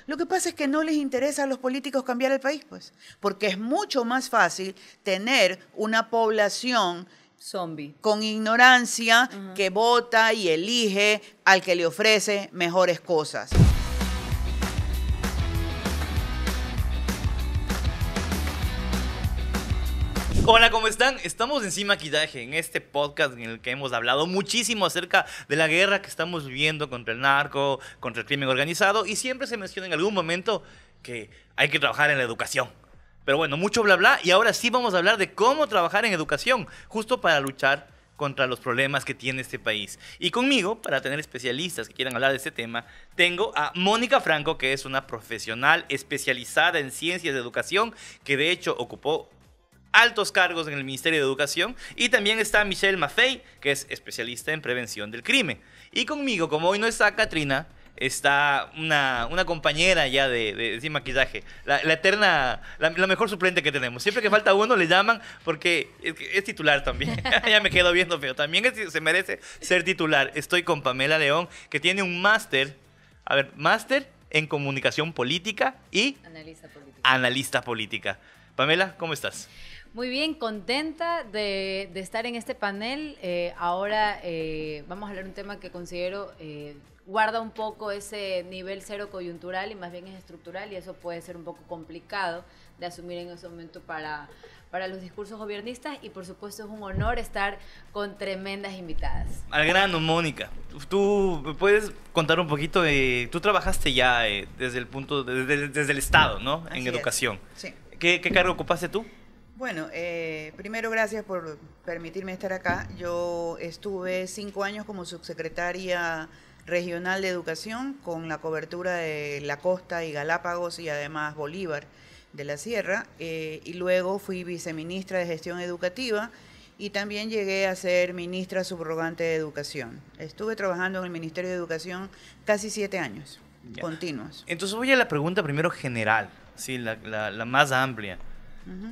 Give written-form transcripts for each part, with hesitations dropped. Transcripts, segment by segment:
Lo que pasa es que no les interesa a los políticos cambiar el país, pues, porque es mucho más fácil tener una población Zombie. con ignorancia que vota y elige al que le ofrece mejores cosas. Hola, ¿cómo están? Estamos en Sin Maquillaje, en este podcast en el que hemos hablado muchísimo acerca de la guerra que estamos viviendo contra el narco, contra el crimen organizado, y siempre se menciona en algún momento que hay que trabajar en la educación. Pero bueno, mucho bla bla, y ahora sí vamos a hablar de cómo trabajar en educación, justo para luchar contra los problemas que tiene este país. Y conmigo, para tener especialistas que quieran hablar de este tema, tengo a Mónica Franco, que es una profesional especializada en ciencias de educación, que de hecho ocupó altos cargos en el Ministerio de Educación, y también está Michelle Maffei, que es especialista en prevención del crimen. Y conmigo, como hoy no está Katrina, está una compañera ya de Sin Maquillaje, la eterna, la mejor suplente que tenemos. Siempre que falta uno le llaman porque es titular también. Ya me quedo viendo feo. También se merece ser titular. Estoy con Pamela León, que tiene un máster en comunicación política y analista política. Pamela, ¿cómo estás? Muy bien, contenta de estar en este panel. Ahora vamos a hablar de un tema que considero guarda un poco ese nivel cero coyuntural y más bien es estructural, y eso puede ser un poco complicado de asumir en ese momento para los discursos gobiernistas, y por supuesto es un honor estar con tremendas invitadas. Al grano, Mónica, tú me puedes contar un poquito de... Tú trabajaste ya desde el Estado, ¿no? En educación. Sí. ¿Qué cargo ocupaste tú? Bueno, primero gracias por permitirme estar acá. Yo estuve 5 años como subsecretaria regional de educación con la cobertura de la costa y Galápagos y además Bolívar de la Sierra, y luego fui viceministra de gestión educativa y también llegué a ser ministra subrogante de educación. Estuve trabajando en el Ministerio de Educación casi 7 años continuos. Entonces voy a la pregunta primero general, ¿sí? la más amplia.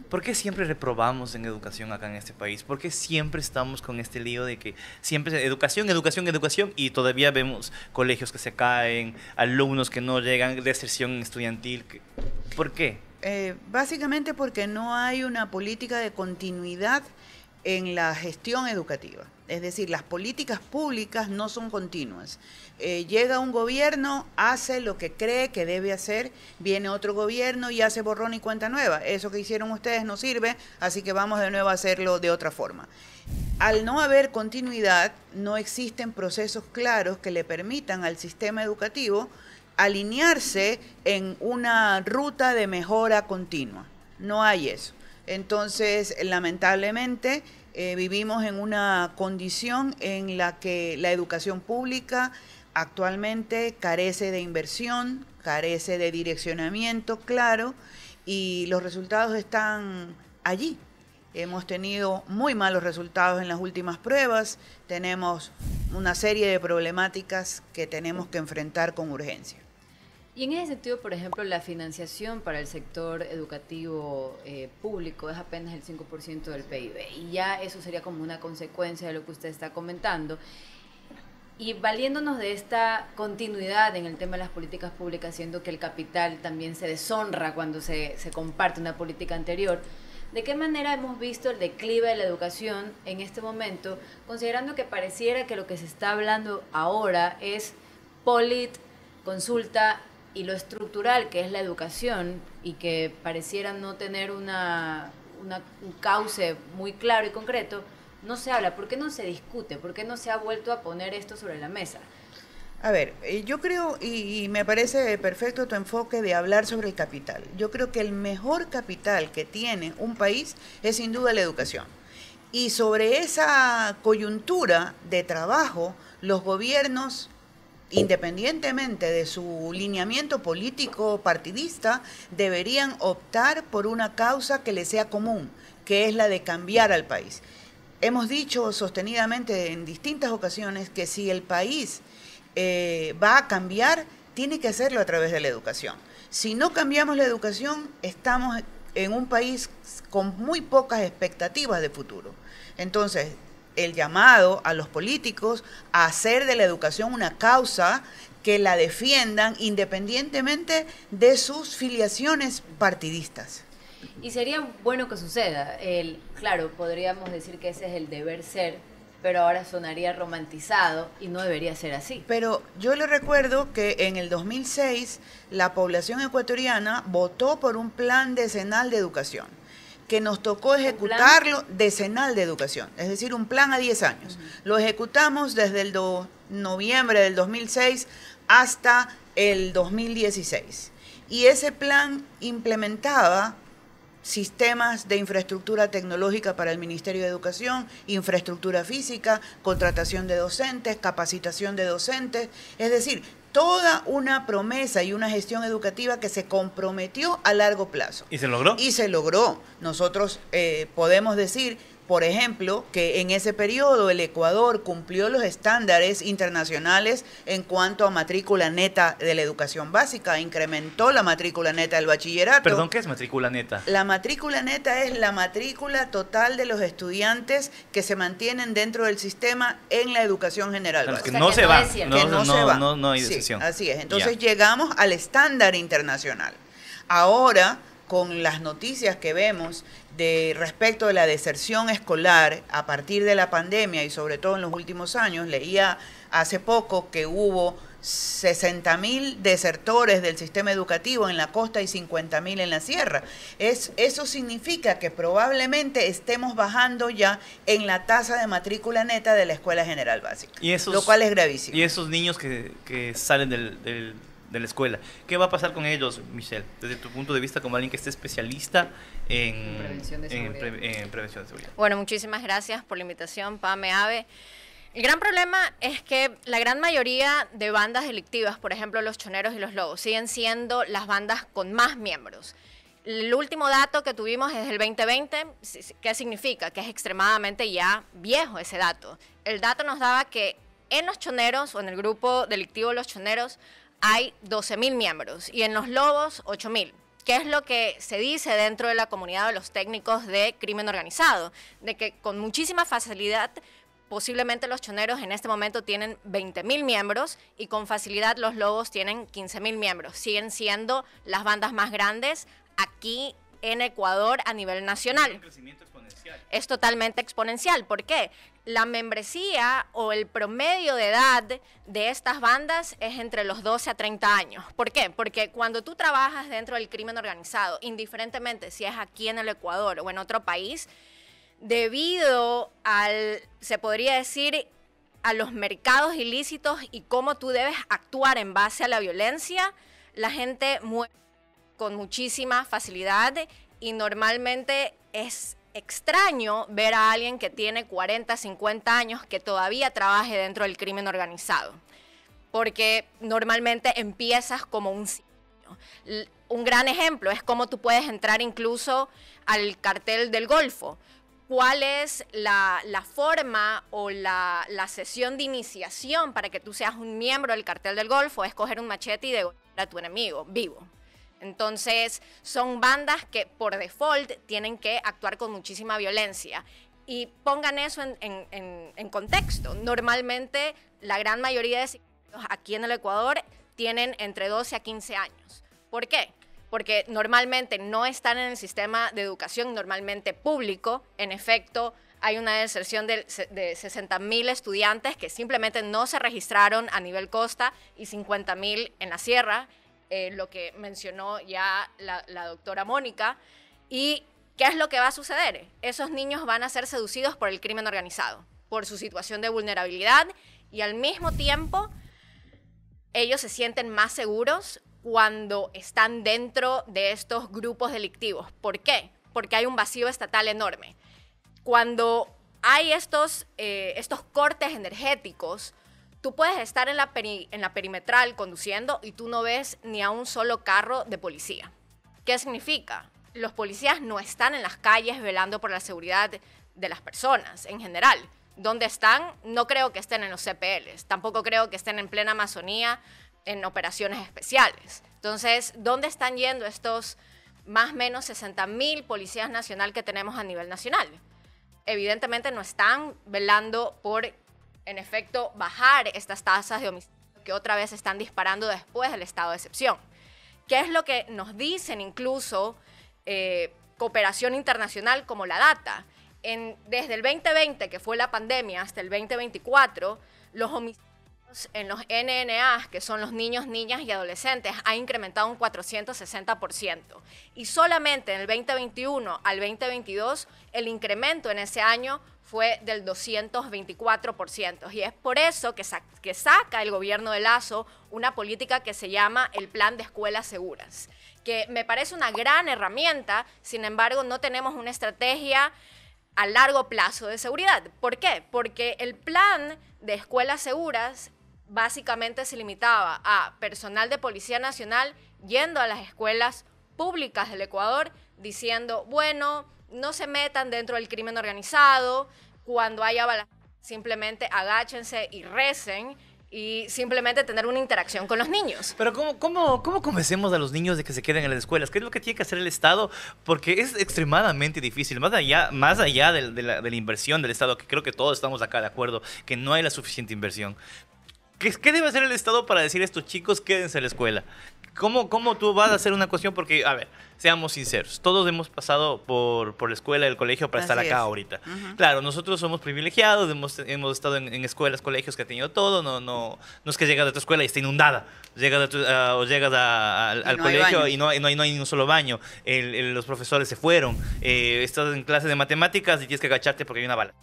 ¿Por qué siempre reprobamos en educación acá en este país? ¿Por qué siempre estamos con este lío de que siempre educación, educación, educación, y todavía vemos colegios que se caen, alumnos que no llegan, deserción estudiantil? ¿Por qué? Básicamente porque no hay una política de continuidad en la gestión educativa. Es decir, las políticas públicas no son continuas. Llega un gobierno, hace lo que cree que debe hacer, viene otro gobierno y hace borrón y cuenta nueva. Eso que hicieron ustedes no sirve, así que vamos de nuevo a hacerlo de otra forma. Al no haber continuidad, no existen procesos claros que le permitan al sistema educativo alinearse en una ruta de mejora continua. No hay eso. Entonces, lamentablemente, vivimos en una condición en la que la educación pública actualmente carece de inversión, carece de direccionamiento claro, y los resultados están allí. Hemos tenido muy malos resultados en las últimas pruebas, tenemos una serie de problemáticas que tenemos que enfrentar con urgencia. Y en ese sentido, por ejemplo, la financiación para el sector educativo público es apenas el 5% del PIB, y ya eso sería como una consecuencia de lo que usted está comentando. Y valiéndonos de esta continuidad en el tema de las políticas públicas, siendo que el capital también se deshonra cuando se comparte una política anterior, ¿de qué manera hemos visto el declive de la educación en este momento, considerando que pareciera que lo que se está hablando ahora es consulta y lo estructural que es la educación, y que pareciera no tener un cauce muy claro y concreto? No se habla. ¿Por qué no se discute? ¿Por qué no se ha vuelto a poner esto sobre la mesa? A ver, yo creo, y me parece perfecto tu enfoque de hablar sobre el capital. Yo creo que el mejor capital que tiene un país es sin duda la educación. Y sobre esa coyuntura de trabajo, los gobiernos, independientemente de su lineamiento político partidista, deberían optar por una causa que les sea común, que es la de cambiar al país. Hemos dicho sostenidamente en distintas ocasiones que si el país va a cambiar, tiene que hacerlo a través de la educación. Si no cambiamos la educación, estamos en un país con muy pocas expectativas de futuro. Entonces, el llamado a los políticos a hacer de la educación una causa que la defiendan independientemente de sus filiaciones partidistas. Y sería bueno que suceda. Claro, podríamos decir que ese es el deber ser, pero ahora sonaría romantizado y no debería ser así. Pero yo le recuerdo que en el 2006 la población ecuatoriana votó por un plan decenal de educación, que nos tocó ejecutarlo decenal de educación, es decir, un plan a 10 años. Lo ejecutamos desde el noviembre del 2006 hasta el 2016. Y ese plan implementaba sistemas de infraestructura tecnológica para el Ministerio de Educación, infraestructura física, contratación de docentes, capacitación de docentes, es decir, toda una promesa y una gestión educativa que se comprometió a largo plazo. ¿Y se logró? Y se logró. Nosotros podemos decir, por ejemplo, que en ese periodo el Ecuador cumplió los estándares internacionales en cuanto a matrícula neta de la educación básica, incrementó la matrícula neta del bachillerato. Perdón, ¿qué es matrícula neta? La matrícula neta es la matrícula total de los estudiantes que se mantienen dentro del sistema en la educación general básica. Que no se va. No hay decisión. Sí, así es. Entonces llegamos al estándar internacional. Ahora, con las noticias que vemos respecto de la deserción escolar a partir de la pandemia y sobre todo en los últimos años, leía hace poco que hubo 60.000 desertores del sistema educativo en la costa y 50.000 en la sierra. Eso significa que probablemente estemos bajando ya en la tasa de matrícula neta de la escuela general básica, lo cual es gravísimo. Y esos niños que salen de la escuela, ¿qué va a pasar con ellos, Michelle? Desde tu punto de vista como alguien que esté especialista en prevención de seguridad. Bueno, muchísimas gracias por la invitación, Pame, Ave. El gran problema es que la gran mayoría de bandas delictivas, por ejemplo los choneros y los lobos, siguen siendo las bandas con más miembros. El último dato que tuvimos es del 2020. ¿Qué significa? Que es extremadamente ya viejo ese dato. El dato nos daba que en los choneros o en el grupo delictivo Los Choneros hay 12.000 miembros y en los lobos 8.000. ¿Qué es lo que se dice dentro de la comunidad de los técnicos de crimen organizado? De que con muchísima facilidad, posiblemente los choneros en este momento tienen 20.000 miembros y con facilidad los lobos tienen 15.000 miembros. Siguen siendo las bandas más grandes aquí en Ecuador a nivel nacional. Es un crecimiento exponencial. Es totalmente exponencial. ¿Por qué? La membresía o el promedio de edad de estas bandas es entre los 12 a 30 años. ¿Por qué? Porque cuando tú trabajas dentro del crimen organizado, indiferentemente si es aquí en el Ecuador o en otro país, debido se podría decir, a los mercados ilícitos y cómo tú debes actuar en base a la violencia, la gente muere con muchísima facilidad y normalmente es extraño ver a alguien que tiene 40, 50 años que todavía trabaje dentro del crimen organizado, porque normalmente empiezas como un niño. Un gran ejemplo es cómo tú puedes entrar incluso al cartel del Golfo. ¿Cuál es la forma o la sesión de iniciación para que tú seas un miembro del cartel del Golfo? Es coger un machete y degollar a tu enemigo vivo. Entonces, son bandas que por default tienen que actuar con muchísima violencia. Y pongan eso en contexto. Normalmente, la gran mayoría de sicarios aquí en el Ecuador tienen entre 12 a 15 años. ¿Por qué? Porque normalmente no están en el sistema de educación normalmente público. En efecto, hay una deserción de 60.000 estudiantes que simplemente no se registraron a nivel costa y 50.000 en la sierra. Lo que mencionó ya la doctora Mónica. ¿Y qué es lo que va a suceder? Esos niños van a ser seducidos por el crimen organizado, por su situación de vulnerabilidad, y al mismo tiempo ellos se sienten más seguros cuando están dentro de estos grupos delictivos. ¿Por qué? Porque hay un vacío estatal enorme. Cuando hay estos cortes energéticos, tú puedes estar en la perimetral conduciendo y tú no ves ni a un solo carro de policía. ¿Qué significa? Los policías no están en las calles velando por la seguridad de las personas en general. ¿Dónde están? No creo que estén en los CPLs. Tampoco creo que estén en plena Amazonía en operaciones especiales. Entonces, ¿dónde están yendo estos más o menos 60.000 policías nacional que tenemos a nivel nacional? Evidentemente no están velando por, en efecto, bajar estas tasas de homicidio que otra vez están disparando después del estado de excepción. ¿Qué es lo que nos dicen incluso cooperación internacional como la DATA? Desde el 2020, que fue la pandemia, hasta el 2024, los homicidios en los NNA, que son los niños, niñas y adolescentes, ha incrementado un 460%. Y solamente en el 2021 al 2022, el incremento en ese año fue del 224%. Y es por eso que saca el gobierno de Lasso una política que se llama el Plan de Escuelas Seguras, que me parece una gran herramienta. Sin embargo, no tenemos una estrategia a largo plazo de seguridad. ¿Por qué? Porque el plan de escuelas seguras básicamente se limitaba a personal de Policía Nacional yendo a las escuelas públicas del Ecuador diciendo, bueno, no se metan dentro del crimen organizado, cuando haya balas, simplemente agáchense y recen, y simplemente tener una interacción con los niños. Pero ¿cómo convencemos a los niños de que se queden en las escuelas? ¿Qué es lo que tiene que hacer el Estado? Porque es extremadamente difícil, más allá de la inversión del Estado, que creo que todos estamos acá de acuerdo, que no hay la suficiente inversión. ¿Qué debe hacer el Estado para decir a estos chicos quédense en la escuela? ¿Cómo tú vas a hacer una cuestión? Porque, a ver, seamos sinceros, todos hemos pasado por la escuela, el colegio para estar acá ahorita. Claro, nosotros somos privilegiados, hemos estado en escuelas, colegios que ha tenido todo, no es que llegas a tu escuela y está inundada, llegas al colegio y no hay ni un solo baño, los profesores se fueron, estás en clase de matemáticas y tienes que agacharte porque hay una bala.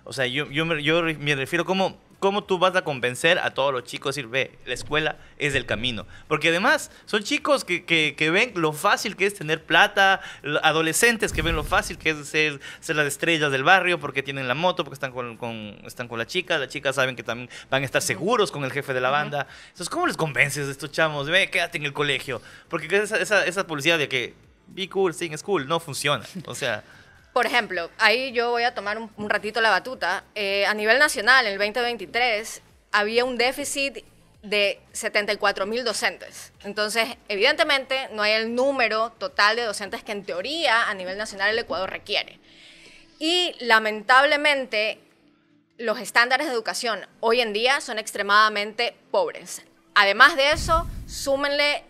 O sea, yo me refiero cómo tú vas a convencer a todos los chicos a decir, ve, la escuela es el camino. Porque además son chicos que ven lo fácil que es tener plata, adolescentes que ven lo fácil que es ser las estrellas del barrio porque tienen la moto, porque están con las chicas saben que también van a estar seguros con el jefe de la banda. Entonces, ¿cómo les convences a estos chamos? Ve, quédate en el colegio. Porque esa publicidad de que be cool, stay in school, no funciona. O sea... Por ejemplo, ahí yo voy a tomar un ratito la batuta. A nivel nacional, en el 2023, había un déficit de 74,000 docentes. Entonces, evidentemente, no hay el número total de docentes que en teoría a nivel nacional el Ecuador requiere. Y lamentablemente, los estándares de educación hoy en día son extremadamente pobres. Además de eso, súmenle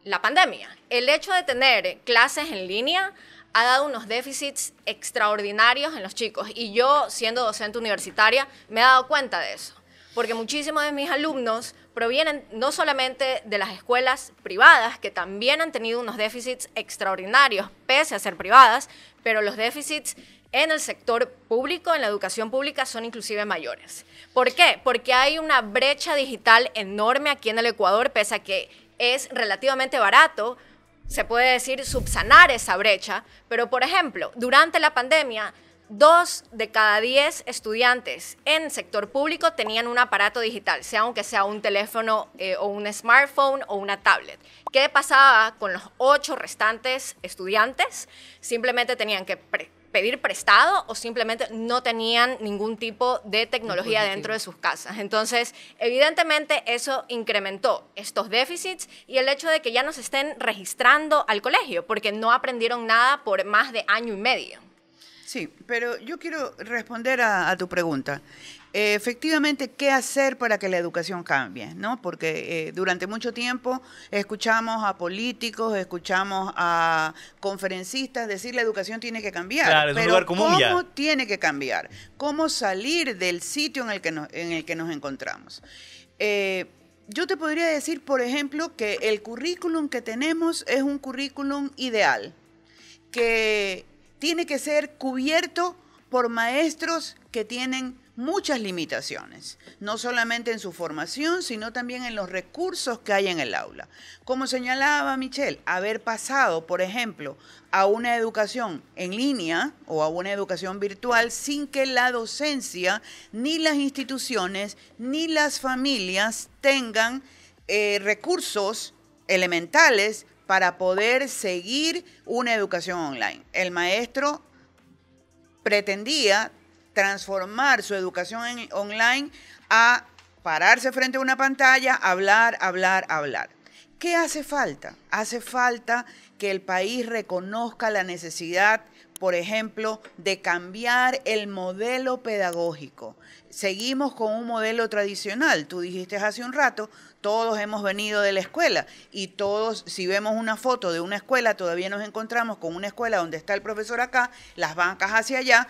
la pandemia. El hecho de tener clases en línea ha dado unos déficits extraordinarios en los chicos. Y yo, siendo docente universitaria, me he dado cuenta de eso. Porque muchísimos de mis alumnos provienen no solamente de las escuelas privadas, que también han tenido unos déficits extraordinarios, pese a ser privadas, pero los déficits en el sector público, en la educación pública, son inclusive mayores. ¿Por qué? Porque hay una brecha digital enorme aquí en el Ecuador, pese a que es relativamente barato, se puede decir, subsanar esa brecha, pero por ejemplo, durante la pandemia, 2 de cada 10 estudiantes en sector público tenían un aparato digital, aunque sea un teléfono o un smartphone o una tablet. ¿Qué pasaba con los 8 restantes estudiantes? Simplemente tenían que pedir prestado o simplemente no tenían ningún tipo de tecnología dentro de sus casas. Entonces, evidentemente, eso incrementó estos déficits y el hecho de que ya no se estén registrando al colegio, porque no aprendieron nada por más de año y medio. Sí, pero yo quiero responder a tu pregunta. Efectivamente, ¿qué hacer para que la educación cambie? ¿No? Porque durante mucho tiempo escuchamos a políticos, escuchamos a conferencistas decir la educación tiene que cambiar. Claro, es un lugar común ya. ¿Cómo tiene que cambiar? ¿Cómo salir del sitio en el que nos encontramos? Yo te podría decir, por ejemplo, que el currículum que tenemos es un currículum ideal, que tiene que ser cubierto por maestros que tienen muchas limitaciones, no solamente en su formación, sino también en los recursos que hay en el aula. Como señalaba Michelle, haber pasado, por ejemplo, a una educación en línea o a una educación virtual sin que la docencia, ni las instituciones, ni las familias tengan recursos elementales para poder seguir una educación online. El maestro pretendía transformar su educación online a pararse frente a una pantalla, hablar. ¿Qué hace falta? Hace falta que el país reconozca la necesidad, por ejemplo, de cambiar el modelo pedagógico. Seguimos con un modelo tradicional. Tú dijiste hace un rato, todos hemos venido de la escuela y todos, si vemos una foto de una escuela, todavía nos encontramos con una escuela donde está el profesor acá, las bancas hacia allá,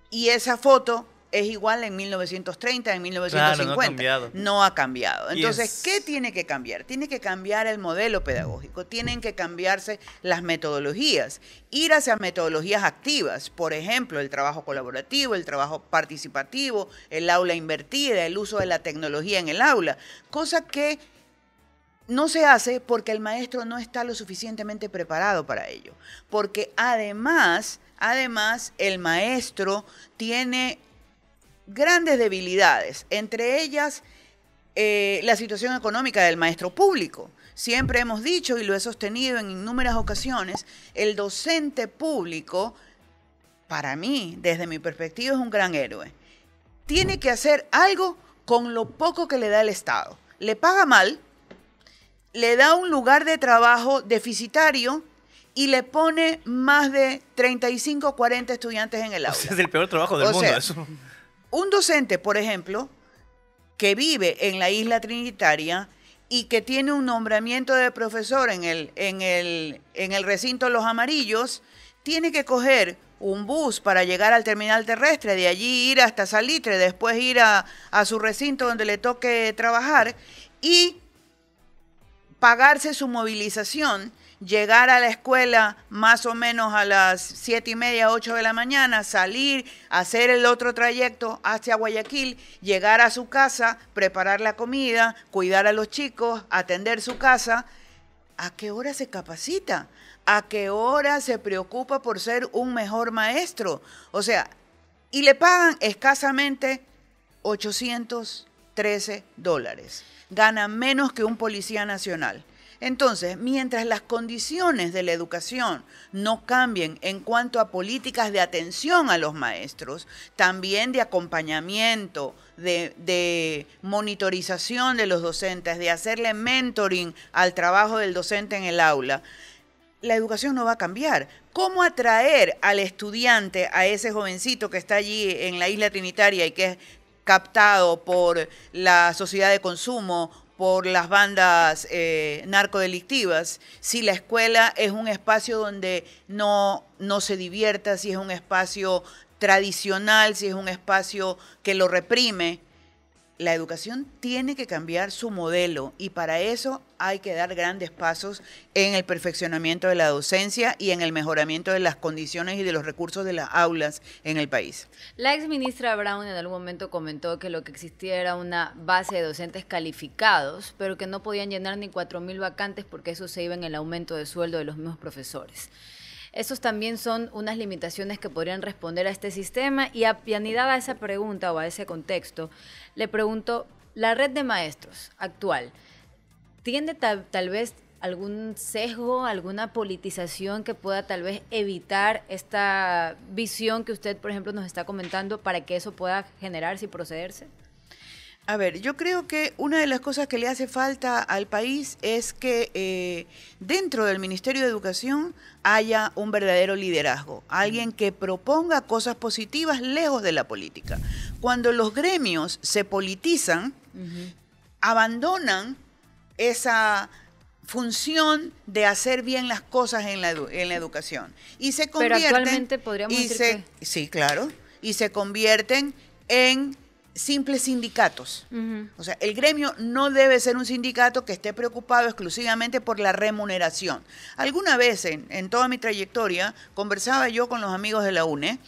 y esa foto es igual en 1930, en 1950. Claro, no ha cambiado. No ha cambiado. Entonces, es... ¿qué tiene que cambiar? Tiene que cambiar el modelo pedagógico, tienen que cambiarse las metodologías, ir hacia metodologías activas, por ejemplo, el trabajo colaborativo, el trabajo participativo, el aula invertida, el uso de la tecnología en el aula, cosa que no se hace porque el maestro no está lo suficientemente preparado para ello, porque además el maestro tiene grandes debilidades, entre ellas la situación económica del maestro público. Siempre hemos dicho y lo he sostenido en innumerables ocasiones, el docente público, para mí, desde mi perspectiva, es un gran héroe. Tiene que hacer algo con lo poco que le da el Estado. Le paga mal, le da un lugar de trabajo deficitario y le pone más de 35 o 40 estudiantes en el aula. Es el peor trabajo del mundo, eso. Un docente, por ejemplo, que vive en la isla Trinitaria y que tiene un nombramiento de profesor en el recinto Los Amarillos, tiene que coger un bus para llegar al terminal terrestre, de allí ir hasta Salitre, después ir a su recinto donde le toque trabajar y pagarse su movilización, llegar a la escuela más o menos a las 7:30, 8 de la mañana, salir, hacer el otro trayecto hacia Guayaquil, llegar a su casa, preparar la comida, cuidar a los chicos, atender su casa. ¿A qué hora se capacita? ¿A qué hora se preocupa por ser un mejor maestro? O sea, y le pagan escasamente $813. Gana menos que un policía nacional. Entonces, mientras las condiciones de la educación no cambien en cuanto a políticas de atención a los maestros, también de acompañamiento, de monitorización de los docentes, de hacerle mentoring al trabajo del docente en el aula, la educación no va a cambiar. ¿Cómo atraer al estudiante, a ese jovencito que está allí en la isla Trinitaria y que es captado por la sociedad de consumo, por las bandas narcodelictivas, si la escuela es un espacio donde no se divierta, si es un espacio tradicional, si es un espacio que lo reprime? La educación tiene que cambiar su modelo y para eso hay que dar grandes pasos en el perfeccionamiento de la docencia y en el mejoramiento de las condiciones y de los recursos de las aulas en el país. La ex ministra Brown en algún momento comentó que lo que existía era una base de docentes calificados, pero que no podían llenar ni 4.000 vacantes porque eso se iba en el aumento de sueldo de los mismos profesores. Esos también son unas limitaciones que podrían responder a este sistema y anidada a esa pregunta o a ese contexto, le pregunto, la red de maestros actual, ¿tiene tal vez algún sesgo, alguna politización que pueda tal vez evitar esta visión que usted, por ejemplo, nos está comentando para que eso pueda generarse y procederse? A ver, yo creo que una de las cosas que le hace falta al país es que dentro del Ministerio de Educación haya un verdadero liderazgo, alguien que proponga cosas positivas lejos de la política. Cuando los gremios se politizan, abandonan esa función de hacer bien las cosas en la educación y se convierten. Pero actualmente podríamos decir que... Sí, claro, y se convierten en simples sindicatos. O sea, el gremio no debe ser un sindicato que esté preocupado exclusivamente por la remuneración. Alguna vez en toda mi trayectoria conversaba yo con los amigos de la UNE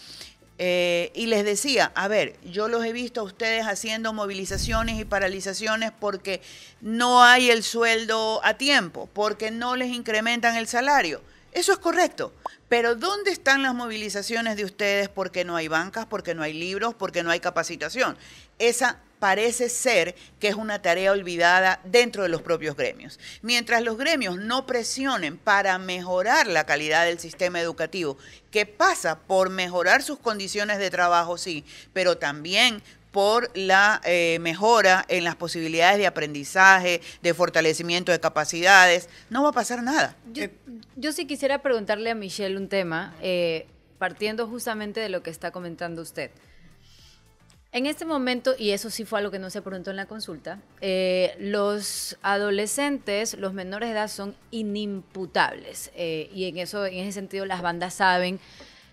y les decía, a ver, yo los he visto a ustedes haciendo movilizaciones y paralizaciones porque no hay el sueldo a tiempo, porque no les incrementan el salario. Eso es correcto, pero ¿dónde están las movilizaciones de ustedes porque no hay bancas, porque no hay libros, porque no hay capacitación? Esa parece ser que es una tarea olvidada dentro de los propios gremios. Mientras los gremios no presionen para mejorar la calidad del sistema educativo, que pasa por mejorar sus condiciones de trabajo, sí, pero también por la mejora en las posibilidades de aprendizaje, de fortalecimiento de capacidades, no va a pasar nada. Yo sí quisiera preguntarle a Michelle un tema, partiendo justamente de lo que está comentando usted. En este momento, y eso sí fue algo que no se preguntó en la consulta, los adolescentes, los menores de edad son inimputables. Y en ese sentido las bandas saben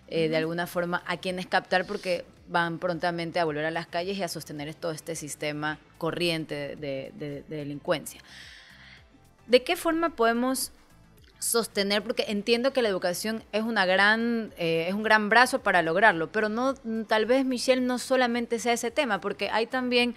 de alguna forma a quiénes captar porque van prontamente a volver a las calles y a sostener todo este sistema corriente de delincuencia. ¿De qué forma podemos sostener? Porque entiendo que la educación es un gran brazo para lograrlo, pero no, tal vez, Michelle, no solamente sea ese tema, porque hay también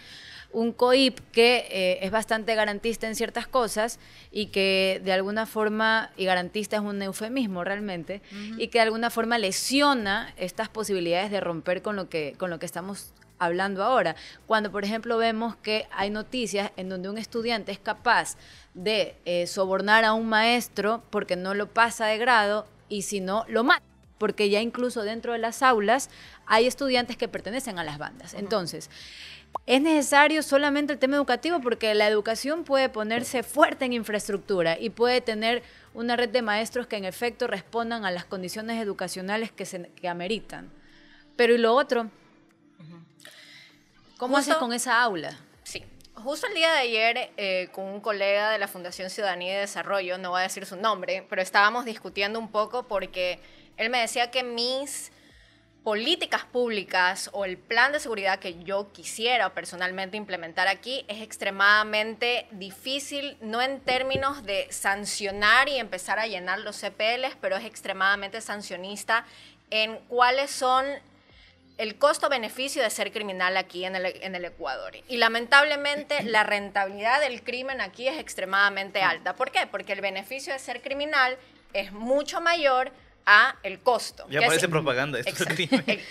un COIP que es bastante garantista en ciertas cosas y que de alguna forma, y garantista es un eufemismo realmente, y que de alguna forma lesiona estas posibilidades de romper con lo que estamos hablando ahora. Cuando, por ejemplo, vemos que hay noticias en donde un estudiante es capaz de sobornar a un maestro porque no lo pasa de grado y si no, lo mata. Porque ya incluso dentro de las aulas hay estudiantes que pertenecen a las bandas. Entonces, es necesario solamente el tema educativo porque la educación puede ponerse fuerte en infraestructura y puede tener una red de maestros que en efecto respondan a las condiciones educacionales que ameritan. Pero ¿y lo otro? ¿Cómo haces con esa aula? Sí. Justo el día de ayer, con un colega de la Fundación Ciudadanía y Desarrollo, no voy a decir su nombre, pero estábamos discutiendo un poco porque él me decía que mis políticas públicas o el plan de seguridad que yo quisiera personalmente implementar aquí es extremadamente difícil, no en términos de sancionar y empezar a llenar los CPLs, pero es extremadamente sancionista en cuáles son el costo-beneficio de ser criminal aquí en el Ecuador. Y lamentablemente la rentabilidad del crimen aquí es extremadamente alta. ¿Por qué? Porque el beneficio de ser criminal es mucho mayor a el costo. Ya parece propaganda esto.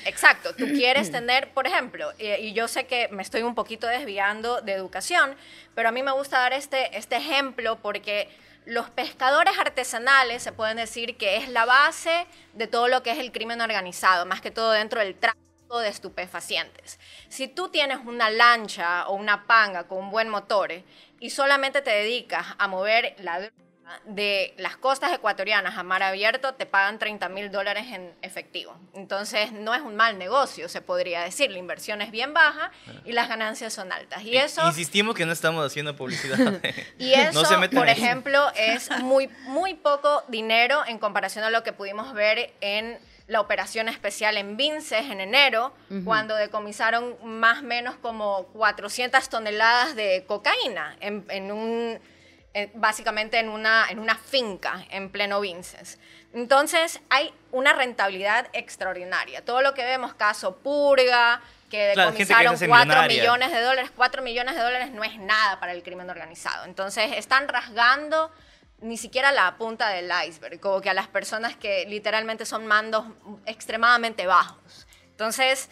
Exacto. Tú quieres tener, por ejemplo, y yo sé que me estoy un poquito desviando de educación, pero a mí me gusta dar este ejemplo porque los pescadores artesanales se pueden decir que es la base de todo lo que es el crimen organizado, más que todo dentro del tráfico de estupefacientes. Si tú tienes una lancha o una panga con un buen motor y solamente te dedicas a mover la droga de las costas ecuatorianas a mar abierto, te pagan $30,000 en efectivo. Entonces no es un mal negocio, se podría decir. La inversión es bien baja y las ganancias son altas. Y eso, insistimos que no estamos haciendo publicidad. Y eso, no por ejemplo, es muy poco dinero en comparación a lo que pudimos ver en la operación especial en Vinces en enero, cuando decomisaron más o menos como 400 toneladas de cocaína básicamente en una finca en pleno Vinces. Entonces hay una rentabilidad extraordinaria. Todo lo que vemos, caso Purga, que decomisaron $4 millones, $4 millones no es nada para el crimen organizado. Entonces están rasgando ni siquiera la punta del iceberg, como que a las personas que literalmente son mandos extremadamente bajos. Entonces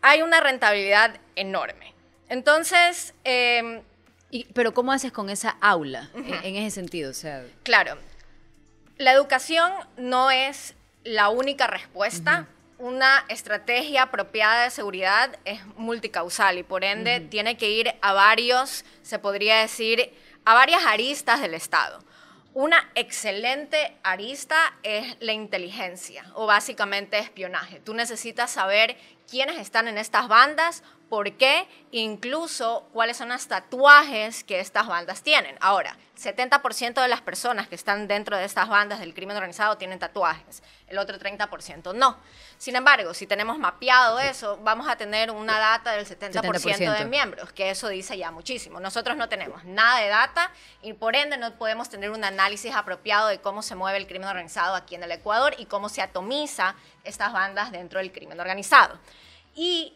hay una rentabilidad enorme. Entonces, pero ¿cómo haces con esa aula en ese sentido? O sea, claro, la educación no es la única respuesta. Una estrategia apropiada de seguridad es multicausal y por ende tiene que ir a varios, se podría decir, a varias aristas del Estado. Una excelente arista es la inteligencia o básicamente espionaje. Tú necesitas saber quiénes están en estas bandas, por qué, incluso cuáles son los tatuajes que estas bandas tienen. Ahora, 70% de las personas que están dentro de estas bandas del crimen organizado tienen tatuajes, el otro 30% no. Sin embargo, si tenemos mapeado eso, vamos a tener una data del 70% de miembros, que eso dice ya muchísimo. Nosotros no tenemos nada de data y por ende no podemos tener un análisis apropiado de cómo se mueve el crimen organizado aquí en el Ecuador y cómo se atomiza estas bandas dentro del crimen organizado. Y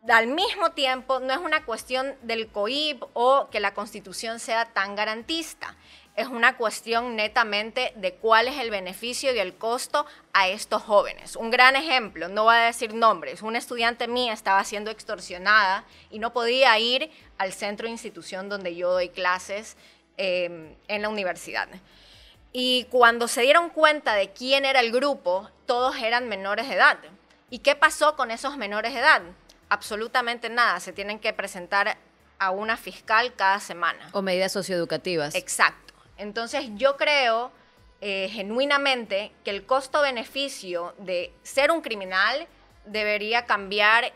al mismo tiempo, no es una cuestión del COIP o que la Constitución sea tan garantista. Es una cuestión netamente de cuál es el beneficio y el costo a estos jóvenes. Un gran ejemplo, no voy a decir nombres, una estudiante mía estaba siendo extorsionada y no podía ir al centro de institución donde yo doy clases en la universidad. Y cuando se dieron cuenta de quién era el grupo, todos eran menores de edad. ¿Y qué pasó con esos menores de edad? absolutamente nada. Se tienen que presentar a una fiscal cada semana. O medidas socioeducativas. Exacto. Entonces yo creo genuinamente que el costo-beneficio de ser un criminal debería cambiar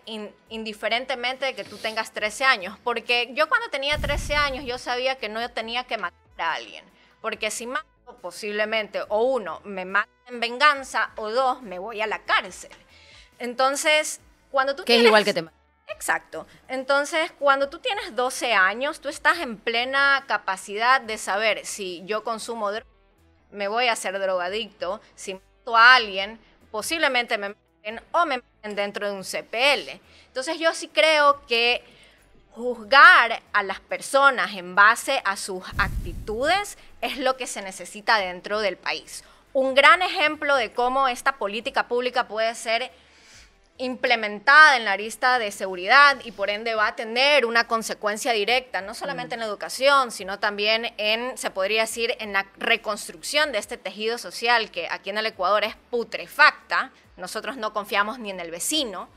indiferentemente de que tú tengas 13 años. Porque yo cuando tenía 13 años yo sabía que no tenía que matar a alguien. Porque si mato, posiblemente, o uno, me mata en venganza, o dos, me voy a la cárcel. Entonces, cuando tú Que es igual que te matan. Exacto. Entonces, cuando tú tienes 12 años, tú estás en plena capacidad de saber si yo consumo droga, me voy a hacer drogadicto, si mato a alguien, posiblemente me maten o me maten dentro de un CPL. Entonces, yo sí creo que juzgar a las personas en base a sus actitudes es lo que se necesita dentro del país. Un gran ejemplo de cómo esta política pública puede ser implementada en la arista de seguridad y por ende va a tener una consecuencia directa, no solamente en la educación, sino también en, se podría decir, en la reconstrucción de este tejido social que aquí en el Ecuador es putrefacta, nosotros no confiamos ni en el vecino,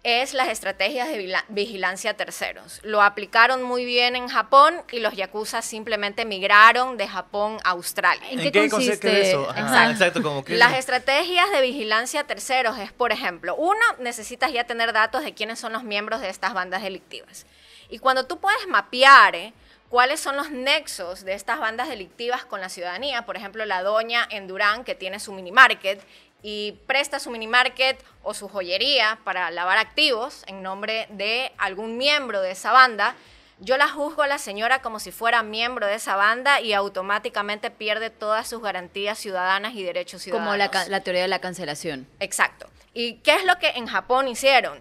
es las estrategias de vigilancia a terceros. Lo aplicaron muy bien en Japón y los yakuza simplemente migraron de Japón a Australia. ¿En qué consiste eso? Exacto. Como que Las estrategias de vigilancia a terceros es, por ejemplo, uno, necesitas ya tener datos de quiénes son los miembros de estas bandas delictivas. Y cuando tú puedes mapear cuáles son los nexos de estas bandas delictivas con la ciudadanía, por ejemplo, la doña en Durán que tiene su mini market y presta su mini market o su joyería para lavar activos en nombre de algún miembro de esa banda, yo la juzgo a la señora como si fuera miembro de esa banda y automáticamente pierde todas sus garantías ciudadanas y derechos ciudadanos. Como la teoría de la cancelación. Exacto. ¿Y qué es lo que en Japón hicieron?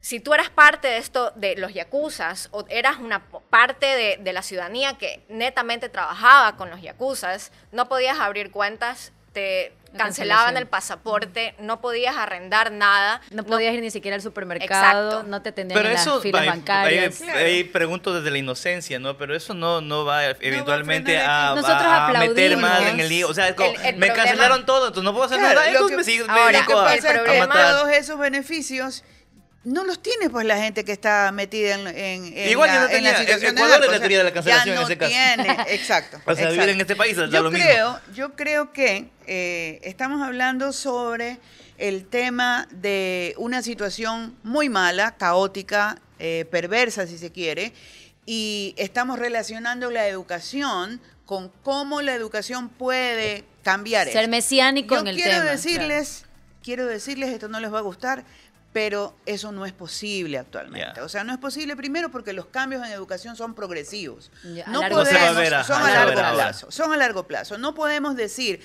Si tú eras parte de esto, de los yakuzas, o eras una parte de la ciudadanía que netamente trabajaba con los yakuzas, no podías abrir cuentas, te cancelaban el pasaporte, no podías arrendar nada. No podías ir ni siquiera al supermercado, Exacto. no te atendían pero en eso, las filas bancarias. ahí pregunto desde la inocencia, ¿no? Pero eso no va eventualmente Nosotros a meter aplaudimos. más en el lío. O sea, como, El me problema- cancelaron todo, entonces no puedo hacer Claro, nada. lo Entonces que- me sigo ahora, dedico Lo que a pasa es que matar. todos esos beneficios no los tiene pues la gente que está metida en Igual ya no la tenía. situación de Ecuador es narcos. la teoría de la cancelación ya en no ese caso. tiene, exacto. O sea, vivir exacto. en este país da lo mismo. Yo creo que estamos hablando sobre el tema de una situación muy mala, caótica, perversa si se quiere, y estamos relacionando la educación con cómo la educación puede cambiar Ser eso. mesiánico en el tema. Quiero decirles, esto no les va a gustar, pero eso no es posible actualmente. Ya. O sea, no es posible primero porque los cambios en educación son progresivos. Ya, a No largo plazo. No se va a ver son no a se va a largo ver ahora. plazo. Son a largo plazo. No podemos decir,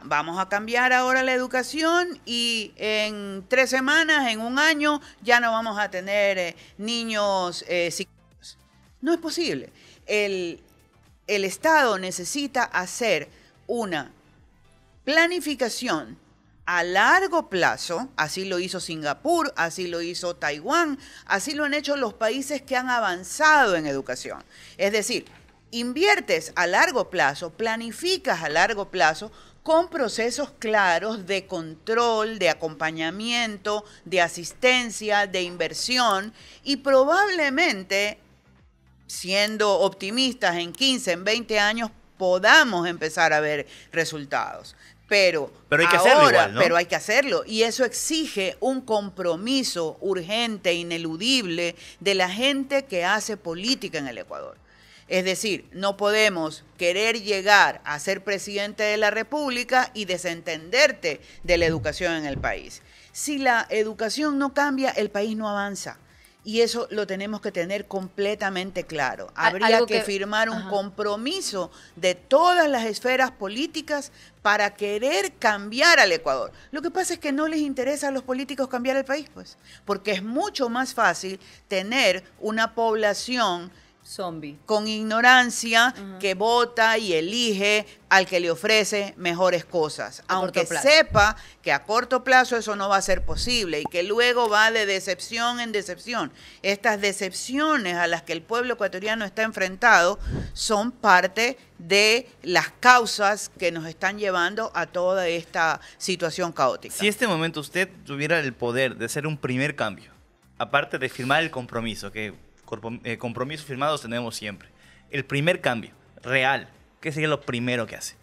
vamos a cambiar ahora la educación y en 3 semanas, en un año, ya no vamos a tener niños psicóticos. No es posible. El Estado necesita hacer una planificación a largo plazo, así lo hizo Singapur, así lo hizo Taiwán, así lo han hecho los países que han avanzado en educación. Es decir, inviertes a largo plazo, planificas a largo plazo con procesos claros de control, de acompañamiento, de asistencia, de inversión y probablemente, siendo optimistas, en 15, en 20 años podamos empezar a ver resultados. Pero hay que hacerlo igual, ¿no? Pero hay que hacerlo. Y eso exige un compromiso urgente, ineludible, de la gente que hace política en el Ecuador. Es decir, no podemos querer llegar a ser presidente de la República y desentenderte de la educación en el país. Si la educación no cambia, el país no avanza. Y eso lo tenemos que tener completamente claro. Habría Algo que que- firmar un ajá. compromiso de todas las esferas políticas para querer cambiar al Ecuador. Lo que pasa es que no les interesa a los políticos cambiar el país, pues, porque es mucho más fácil tener una población Zombie. con ignorancia que vota y elige al que le ofrece mejores cosas, A aunque corto plazo. sepa que a corto plazo eso no va a ser posible y que luego va de decepción en decepción. Estas decepciones a las que el pueblo ecuatoriano está enfrentado son parte de las causas que nos están llevando a toda esta situación caótica. Si este momento usted tuviera el poder de hacer un primer cambio, aparte de firmar el compromiso, que compromisos firmados tenemos siempre, el primer cambio real, ¿qué sería lo primero que hace?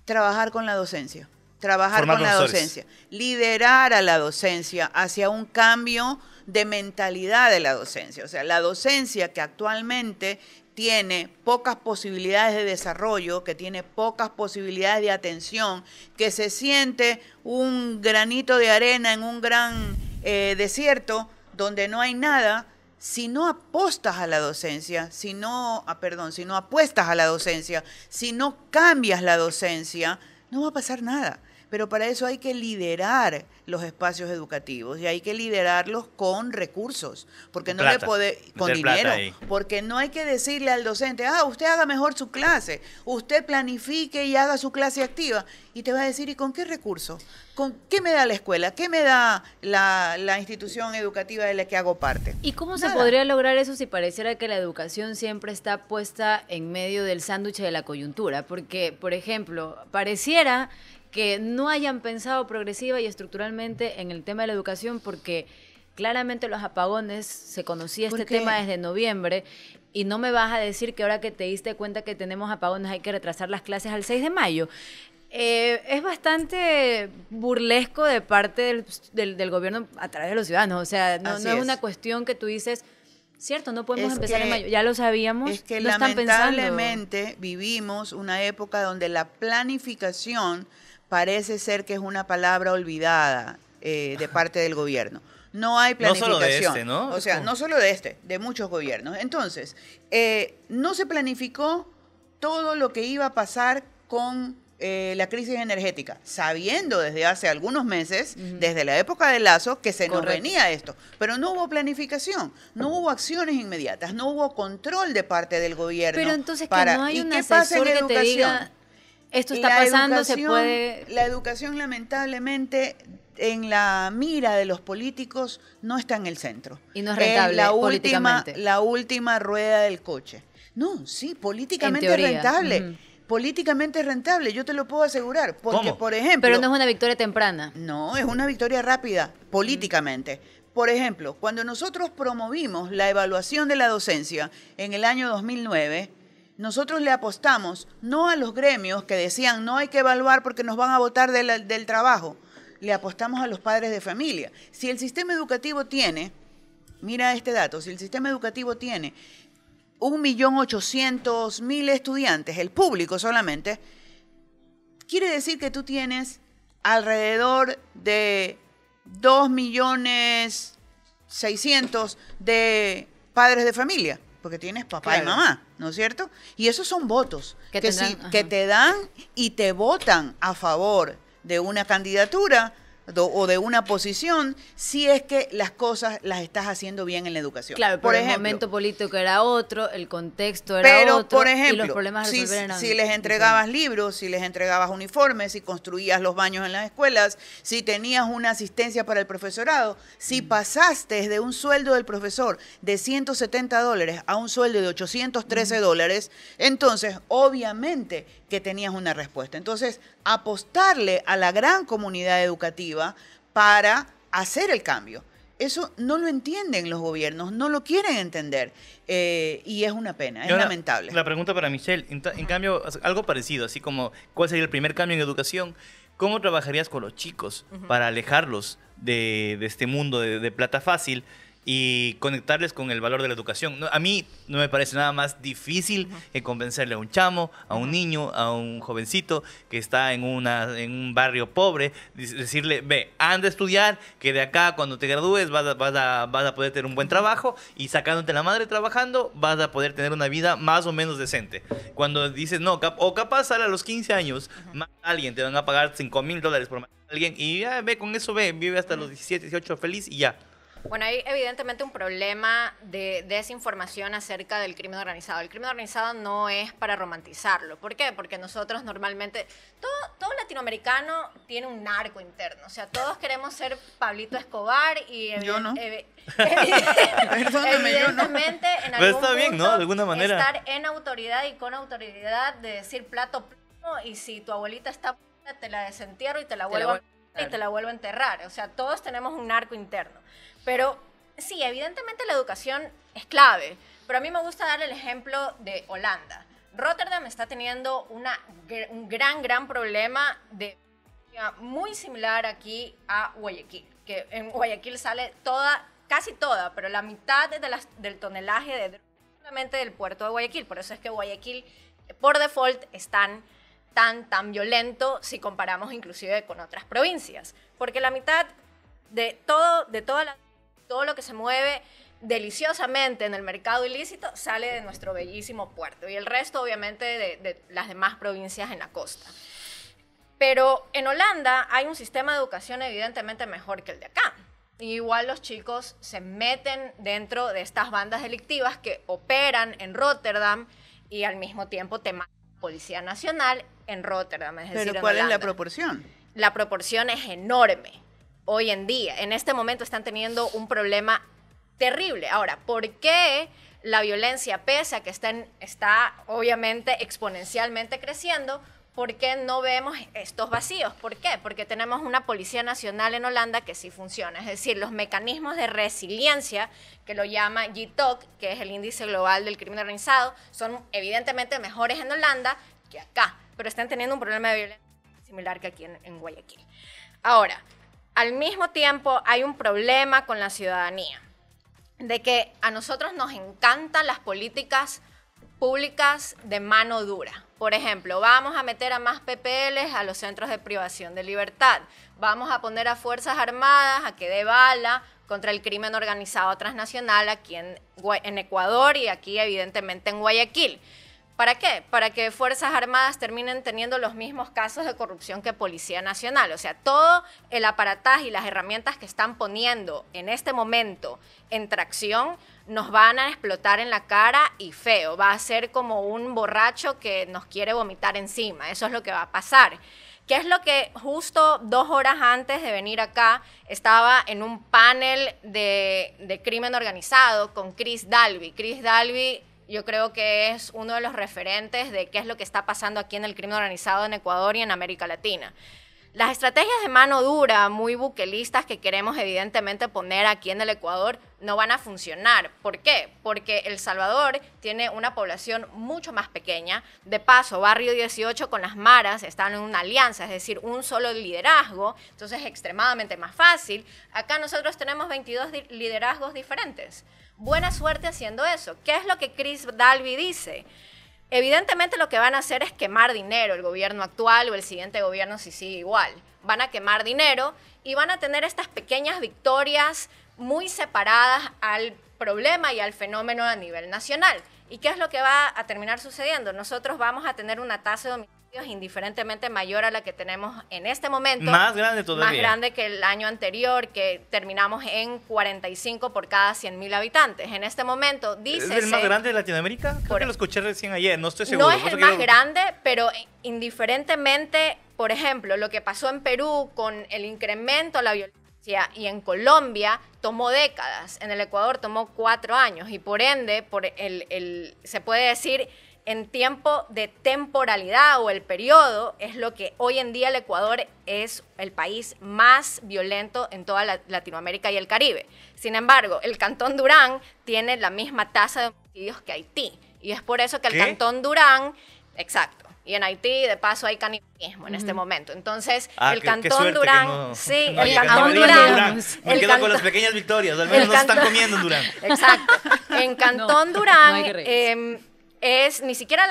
Trabajar con la docencia. Trabajar Formar con la profesores. docencia. Liderar a la docencia hacia un cambio de mentalidad de la docencia. O sea, la docencia que actualmente tiene pocas posibilidades de desarrollo, que tiene pocas posibilidades de atención, que se siente un granito de arena en un gran desierto donde no hay nada. Si no apostas a la docencia, si no apuestas a la docencia, si no cambias la docencia, no va a pasar nada. Pero para eso hay que liderar los espacios educativos y hay que liderarlos con recursos, porque no le puede con dinero, porque no hay que decirle al docente, usted haga mejor su clase, usted planifique y haga su clase activa, y te va a decir, ¿y con qué recursos? ¿Con qué me da la escuela? ¿Qué me da la institución educativa de la que hago parte? ¿Y cómo Nada. se podría lograr eso si pareciera que la educación siempre está puesta en medio del sándwich de la coyuntura? Porque, por ejemplo, pareciera que no hayan pensado progresiva y estructuralmente en el tema de la educación, porque claramente los apagones, se conocía este tema desde noviembre, y no me vas a decir que ahora que te diste cuenta que tenemos apagones hay que retrasar las clases al 6 de mayo. Es bastante burlesco de parte del gobierno a través de los ciudadanos. O sea, no es una cuestión que tú dices, cierto, no podemos empezar en mayo. Ya lo sabíamos. Es que no lamentablemente vivimos una época donde la planificación parece ser que es una palabra olvidada de parte del gobierno. No hay planificación. No solo de este, ¿no? O sea, no solo de este, de muchos gobiernos. Entonces, no se planificó todo lo que iba a pasar con la crisis energética, sabiendo desde hace algunos meses, desde la época de Lazo, que se nos venía esto. Pero no hubo planificación, no hubo acciones inmediatas, no hubo control de parte del gobierno. Pero entonces que no hay un ¿qué pasa en asesor que te educación? diga, esto está pasando, se puede... La educación, lamentablemente, en la mira de los políticos, no está en el centro. Y no es rentable políticamente. La última rueda del coche. No, sí, políticamente es rentable. Políticamente es rentable, yo te lo puedo asegurar. Porque, ¿Cómo? por ejemplo... Pero no es una victoria temprana. No, es una victoria rápida, políticamente. Por ejemplo, cuando nosotros promovimos la evaluación de la docencia en el año 2009... nosotros le apostamos no a los gremios que decían no hay que evaluar porque nos van a botar del trabajo, le apostamos a los padres de familia. Si el sistema educativo tiene, mira este dato, si el sistema educativo tiene 1.800.000 estudiantes, el público solamente, quiere decir que tú tienes alrededor de 2.600.000 de padres de familia. Porque tienes papá y mamá, ¿no es cierto? Y esos son votos que te dan y te votan a favor de una candidatura o de una posición si es que las cosas las estás haciendo bien en la educación. Claro, por ejemplo, el momento político era otro, el contexto era otro, por ejemplo, y los problemas a resolver eran si les entregabas libros, si les entregabas uniformes, si construías los baños en las escuelas, si tenías una asistencia para el profesorado, si pasaste de un sueldo del profesor de $170 a un sueldo de $813, entonces obviamente que tenías una respuesta. Entonces, apostarle a la gran comunidad educativa para hacer el cambio. Eso no lo entienden los gobiernos, no lo quieren entender y es una pena, es lamentable. La pregunta para Michelle, en cambio, algo parecido, así como ¿cuál sería el primer cambio en educación? ¿Cómo trabajarías con los chicos para alejarlos de este mundo de plata fácil y conectarles con el valor de la educación? A mí no me parece nada más difícil que convencerle a un chamo, a un niño, a un jovencito que está en un barrio pobre, decirle, ve, anda a estudiar, que de acá cuando te gradúes vas a poder tener un buen trabajo y sacándote la madre trabajando vas a poder tener una vida más o menos decente. Cuando dices, no, o capaz sale a los 15 años, más alguien te van a pagar $5,000 por matar a alguien y ya, ve, con eso vive hasta los 17, 18 feliz y ya. Bueno, hay evidentemente un problema de desinformación acerca del crimen organizado. El crimen organizado no es para romantizarlo. ¿Por qué? Porque nosotros normalmente, todo latinoamericano tiene un narco interno. O sea, todos queremos ser Pablito Escobar y yo no. Evidentemente en algún Pero está bien, ¿no? De alguna manera. Estar en autoridad y con autoridad de decir plato y si tu abuelita está te la desentierro y te la vuelvo a enterrar. O sea, todos tenemos un narco interno. Pero Sí, evidentemente la educación es clave, pero a mí me gusta dar el ejemplo de Holanda. Rotterdam está teniendo un gran problema muy similar aquí a Guayaquil, que en Guayaquil sale casi toda, pero la mitad del tonelaje de droga simplemente del puerto de Guayaquil. Por eso es que Guayaquil, por default, es tan violento si comparamos inclusive con otras provincias, porque la mitad de todo lo que se mueve deliciosamente en el mercado ilícito sale de nuestro bellísimo puerto y el resto obviamente de las demás provincias en la costa. Pero en Holanda hay un sistema de educación evidentemente mejor que el de acá. Igual los chicos se meten dentro de estas bandas delictivas que operan en Rotterdam y al mismo tiempo te matan la Policía Nacional en Rotterdam. Es decir, ¿pero cuál es la proporción? La proporción es enorme hoy en día. En este momento están teniendo un problema terrible. Ahora, ¿por qué la violencia, pese a que está obviamente exponencialmente creciendo, por qué no vemos estos vacíos? ¿Por qué? Porque tenemos una Policía Nacional en Holanda que sí funciona. Es decir, los mecanismos de resiliencia, que lo llama GTOC, que es el índice global del crimen organizado, son evidentemente mejores en Holanda que acá, pero están teniendo un problema de violencia similar que aquí en Guayaquil. Ahora, al mismo tiempo hay un problema con la ciudadanía, de que a nosotros nos encantan las políticas públicas de mano dura. Por ejemplo, vamos a meter a más PPLs a los centros de privación de libertad. Vamos a poner a Fuerzas Armadas a que dé bala contra el crimen organizado transnacional aquí en Ecuador y aquí evidentemente en Guayaquil. ¿Para qué? Para que Fuerzas Armadas terminen teniendo los mismos casos de corrupción que Policía Nacional. O sea, todo el aparataje y las herramientas que están poniendo en este momento en tracción nos van a explotar en la cara y feo. Va a ser como un borracho que nos quiere vomitar encima. Eso es lo que va a pasar. ¿Qué es lo que justo 2 horas antes de venir acá estaba en un panel de crimen organizado con Chris Dalby? Chris Dalby yo creo que es uno de los referentes de qué es lo que está pasando aquí en el crimen organizado en Ecuador y en América Latina. Las estrategias de mano dura, muy buquelistas que queremos evidentemente poner aquí en el Ecuador, no van a funcionar. ¿Por qué? Porque El Salvador tiene una población mucho más pequeña. De paso, Barrio 18 con las maras están en una alianza, es decir, un solo liderazgo, entonces es extremadamente más fácil. Acá nosotros tenemos 22 liderazgos diferentes. Buena suerte haciendo eso. ¿Qué es lo que Chris Dalby dice? Evidentemente lo que van a hacer es quemar dinero, el gobierno actual o el siguiente gobierno si sigue igual. Van a quemar dinero y van a tener estas pequeñas victorias muy separadas al problema y al fenómeno a nivel nacional. ¿Y qué es lo que va a terminar sucediendo? Nosotros vamos a tener una tasa de homicidios indiferentemente mayor a la que tenemos en este momento. Más grande todavía. Más grande que el año anterior, que terminamos en 45 por cada 100.000 habitantes. En este momento, dice... ¿Es el más grande de Latinoamérica? Creo que lo escuché recién ayer, no estoy seguro. No es el más grande, pero indiferentemente, por ejemplo, lo que pasó en Perú con el incremento a la violencia y en Colombia tomó décadas. En el Ecuador tomó 4 años y por ende, se puede decir... en tiempo de temporalidad o el periodo, es lo que hoy en día el Ecuador es el país más violento en toda Latinoamérica y el Caribe. Sin embargo, el Cantón Durán tiene la misma tasa de homicidios que Haití. Y es por eso que el Cantón Durán, exacto, y en Haití de paso hay canibalismo en este momento. Entonces, el Cantón Durán, sí, el Cantón Durán. Me quedo con las pequeñas victorias, al menos no se están comiendo en Durán. Exacto. En Cantón Durán... ni siquiera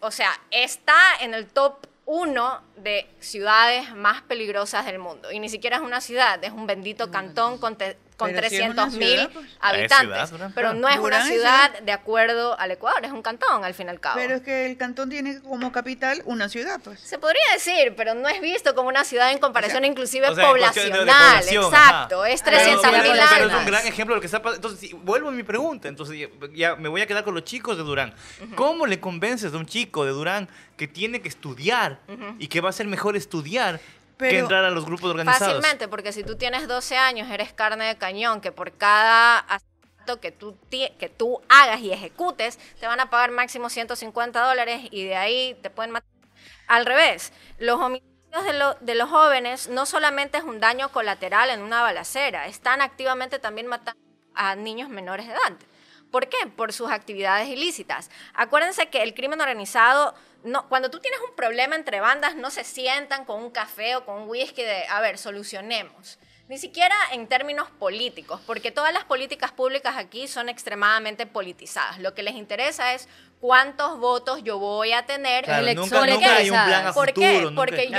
o sea, está en el top 1 de ciudades más peligrosas del mundo. Y ni siquiera es una ciudad, es un bendito cantón con 300.000 habitantes. Pero no es una ciudad de acuerdo al Ecuador, es un cantón al fin y al cabo. Pero es que el cantón tiene como capital una ciudad, pues. Se podría decir, pero no es visto como una ciudad en comparación inclusive o sea, poblacional. De población, exacto, ajá. es 300.000 almas. Pero es un gran ejemplo de lo que está pasando. Entonces, vuelvo a mi pregunta. Entonces, ya me voy a quedar con los chicos de Durán. ¿Cómo le convences a un chico de Durán que tiene que estudiar y que va a ser mejor estudiar que entrar a los grupos organizados? Fácilmente, porque si tú tienes 12 años, eres carne de cañón, que por cada asesinato que tú hagas y ejecutes, te van a pagar máximo $150 y de ahí te pueden matar. Al revés, los homicidios de los jóvenes no solamente es un daño colateral en una balacera, están activamente también matando a niños menores de edad. ¿Por qué? Por sus actividades ilícitas. Acuérdense que el crimen organizado, cuando tú tienes un problema entre bandas, no se sientan con un café o con un whisky de, a ver, solucionemos. Ni siquiera en términos políticos, porque todas las políticas públicas aquí son extremadamente politizadas. Lo que les interesa es cuántos votos yo voy a tener. Claro, nunca hay un plan a ¿Por futuro. qué? Nunca. Porque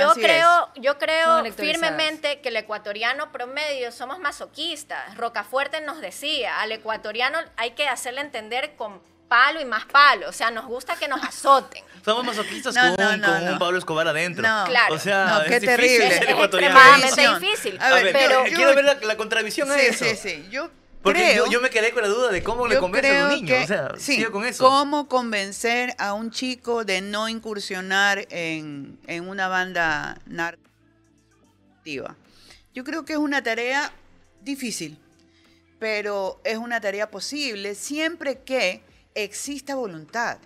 yo creo firmemente que el ecuatoriano promedio somos masoquistas. Rocafuerte nos decía, al ecuatoriano hay que hacerle entender con palo y más palo. O sea, nos gusta que nos azoten. Somos masoquistas con un Pablo Escobar adentro. No, claro. O sea, qué es terrible. difícil ser Es ecuatoriano. extremadamente difícil. A ver, pero quiero ver la contradicción a eso. Sí. Yo Porque creo, yo me quedé con la duda de cómo le convence a un niño. O sea, sigo con eso. ¿Cómo convencer a un chico de no incursionar en una banda narcoactiva? Yo creo que es una tarea difícil, pero es una tarea posible siempre que exista voluntad.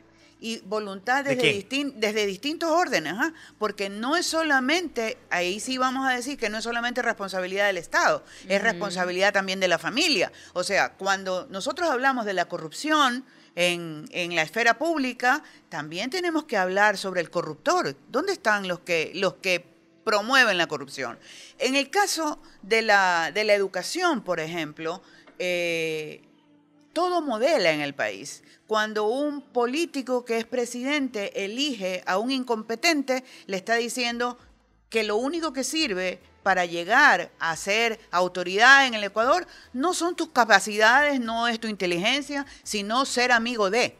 Y voluntad desde distintos órdenes, porque no es solamente, ahí sí vamos a decir que no es solamente responsabilidad del Estado, es responsabilidad también de la familia. O sea, cuando nosotros hablamos de la corrupción en la esfera pública, también tenemos que hablar sobre el corruptor. ¿Dónde están los que promueven la corrupción? En el caso de la educación, por ejemplo, todo modela en el país. Cuando un político que es presidente elige a un incompetente, le está diciendo que lo único que sirve para llegar a ser autoridad en el Ecuador no son tus capacidades, no es tu inteligencia, sino ser amigo de,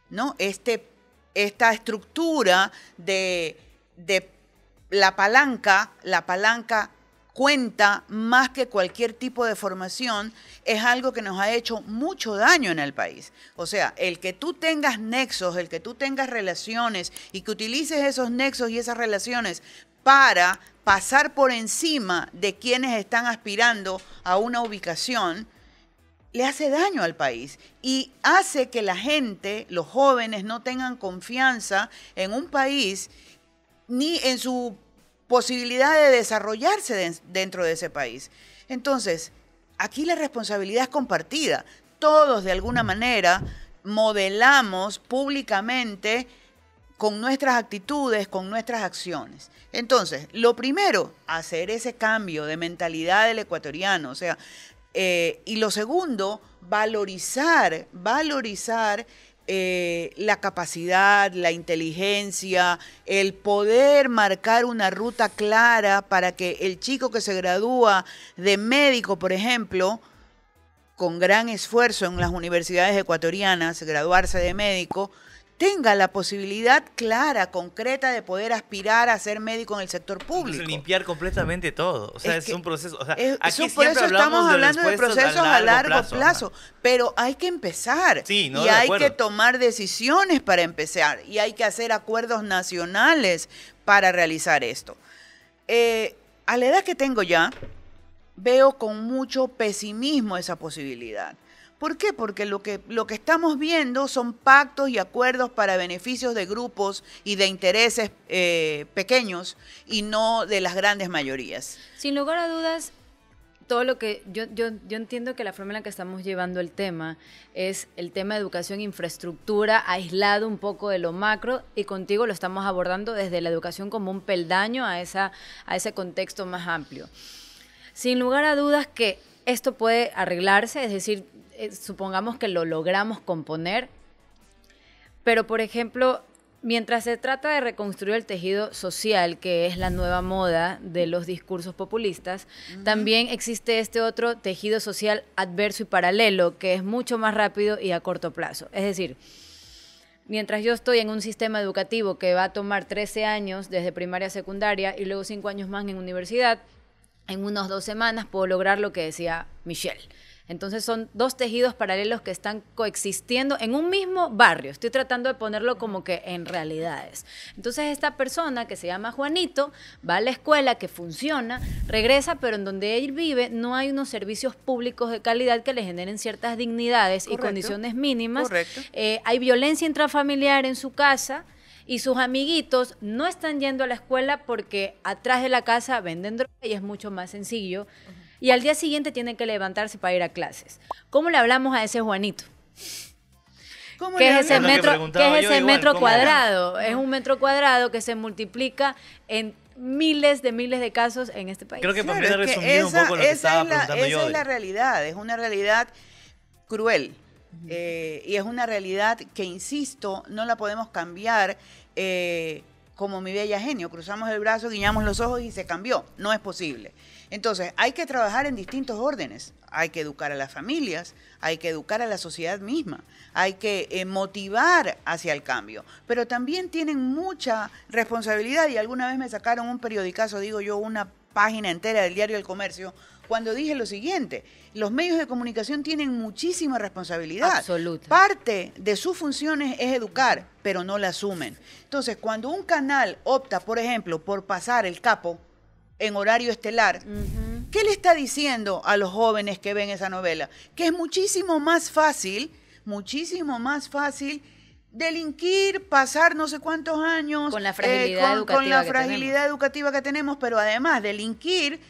¿no? Esta estructura de la palanca cuenta más que cualquier tipo de formación, es algo que nos ha hecho mucho daño en el país. O sea, el que tú tengas nexos, el que tú tengas relaciones y que utilices esos nexos y esas relaciones para pasar por encima de quienes están aspirando a una ubicación, le hace daño al país y hace que la gente, los jóvenes, no tengan confianza en un país ni en su posibilidad de desarrollarse dentro de ese país. Entonces, aquí la responsabilidad es compartida. Todos, de alguna manera, modelamos públicamente con nuestras actitudes, con nuestras acciones. Entonces, lo primero, hacer ese cambio de mentalidad del ecuatoriano. O sea, y lo segundo, valorizar la capacidad, la inteligencia, el poder marcar una ruta clara para que el chico que se gradúa de médico, por ejemplo, con gran esfuerzo en las universidades ecuatorianas, graduarse de médico, tenga la posibilidad clara, concreta de poder aspirar a ser médico en el sector público. Entonces, limpiar completamente todo. O sea, es un proceso. O sea, aquí por eso estamos hablando de procesos a largo plazo. Ajá. Pero hay que empezar. Sí, no, y hay que tomar decisiones para empezar. Y hay que hacer acuerdos nacionales para realizar esto. A la edad que tengo ya, veo con mucho pesimismo esa posibilidad. ¿Por qué? Porque lo que estamos viendo son pactos y acuerdos para beneficios de grupos y de intereses pequeños y no de las grandes mayorías. Sin lugar a dudas, todo lo que yo entiendo que la forma en la que estamos llevando el tema es el tema de educación e infraestructura aislado un poco de lo macro, y contigo lo estamos abordando desde la educación como un peldaño a ese contexto más amplio. Sin lugar a dudas que esto puede arreglarse, es decir, supongamos que lo logramos componer, pero por ejemplo, mientras se trata de reconstruir el tejido social, que es la nueva moda de los discursos populistas, también existe este otro tejido social adverso y paralelo, que es mucho más rápido y a corto plazo. Es decir, mientras yo estoy en un sistema educativo que va a tomar 13 años desde primaria a secundaria y luego 5 años más en universidad, en unas 2 semanas puedo lograr lo que decía Michelle. Entonces son dos tejidos paralelos que están coexistiendo en un mismo barrio. Estoy tratando de ponerlo como que en realidades. Entonces esta persona que se llama Juanito va a la escuela que funciona, regresa, pero en donde él vive no hay unos servicios públicos de calidad que le generen ciertas dignidades y condiciones mínimas. Correcto. Hay violencia intrafamiliar en su casa y sus amiguitos no están yendo a la escuela porque atrás de la casa venden droga y es mucho más sencillo y al día siguiente tiene que levantarse para ir a clases. ¿Cómo le hablamos a ese Juanito? ¿Qué es ese metro cuadrado? Es un metro cuadrado que se multiplica en miles de casos en este país. Creo que Claro, para mí resumir un poco lo que estaba preguntando yo. Esa es la realidad, es una realidad cruel. Y es una realidad que, insisto, no la podemos cambiar como mi bella genio. Cruzamos el brazo, guiñamos los ojos y se cambió. No es posible. Entonces, hay que trabajar en distintos órdenes. Hay que educar a las familias, hay que educar a la sociedad misma, hay que motivar hacia el cambio. Pero también tienen mucha responsabilidad, y alguna vez me sacaron un periodicazo, digo yo, una página entera del diario El Comercio, cuando dije lo siguiente: los medios de comunicación tienen muchísima responsabilidad. Absoluta. Parte de sus funciones es educar, pero no la asumen. Entonces, cuando un canal opta, por ejemplo, por pasar El Capo en horario estelar, ¿qué le está diciendo a los jóvenes que ven esa novela? Que es muchísimo más fácil delinquir, pasar no sé cuántos años con la fragilidad educativa que tenemos, pero además delinquir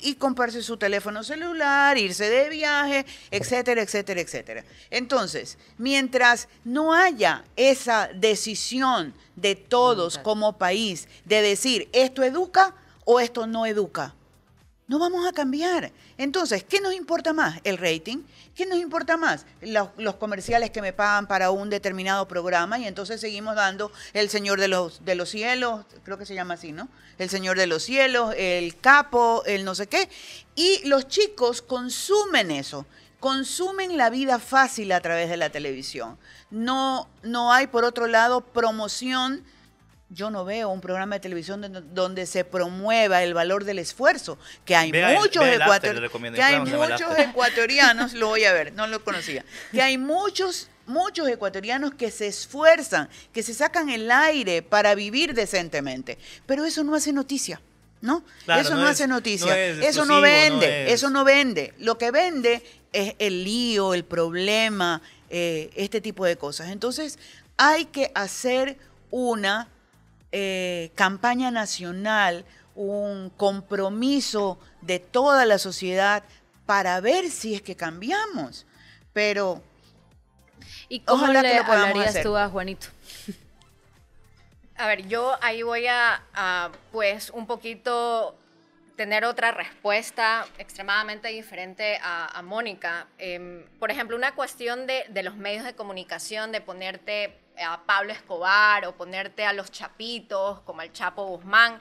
y comprarse su teléfono celular, irse de viaje, etcétera, etcétera, etcétera. Entonces, mientras no haya esa decisión de todos como país de decir esto educa o esto no educa, no vamos a cambiar. Entonces, ¿qué nos importa más? ¿El rating? ¿Qué nos importa más? Los comerciales que me pagan para un determinado programa, y entonces seguimos dando El Señor de los Cielos, creo que se llama así, ¿no? El Señor de los Cielos, El Capo, el no sé qué. Y los chicos consumen eso, consumen la vida fácil a través de la televisión. No hay, por otro lado, promoción. Yo no veo un programa de televisión donde se promueva el valor del esfuerzo, que hay muchos ecuatorianos, lo voy a ver, no lo conocía, que hay muchos ecuatorianos que se esfuerzan, que se sacan el aire para vivir decentemente, pero eso no hace noticia, ¿no? Claro, eso no hace noticia, eso no vende, eso no vende. Lo que vende es el lío, el problema, este tipo de cosas. Entonces, hay que hacer una campaña nacional, un compromiso de toda la sociedad para ver si es que cambiamos. Pero ¿y cómo ojalá le que lo podamos hablarías hacer. tú a Juanito? A ver, yo ahí voy a pues un poquito tener otra respuesta extremadamente diferente a Mónica. Por ejemplo, una cuestión de los medios de comunicación, de ponerte a Pablo Escobar o ponerte a los chapitos como el Chapo Guzmán,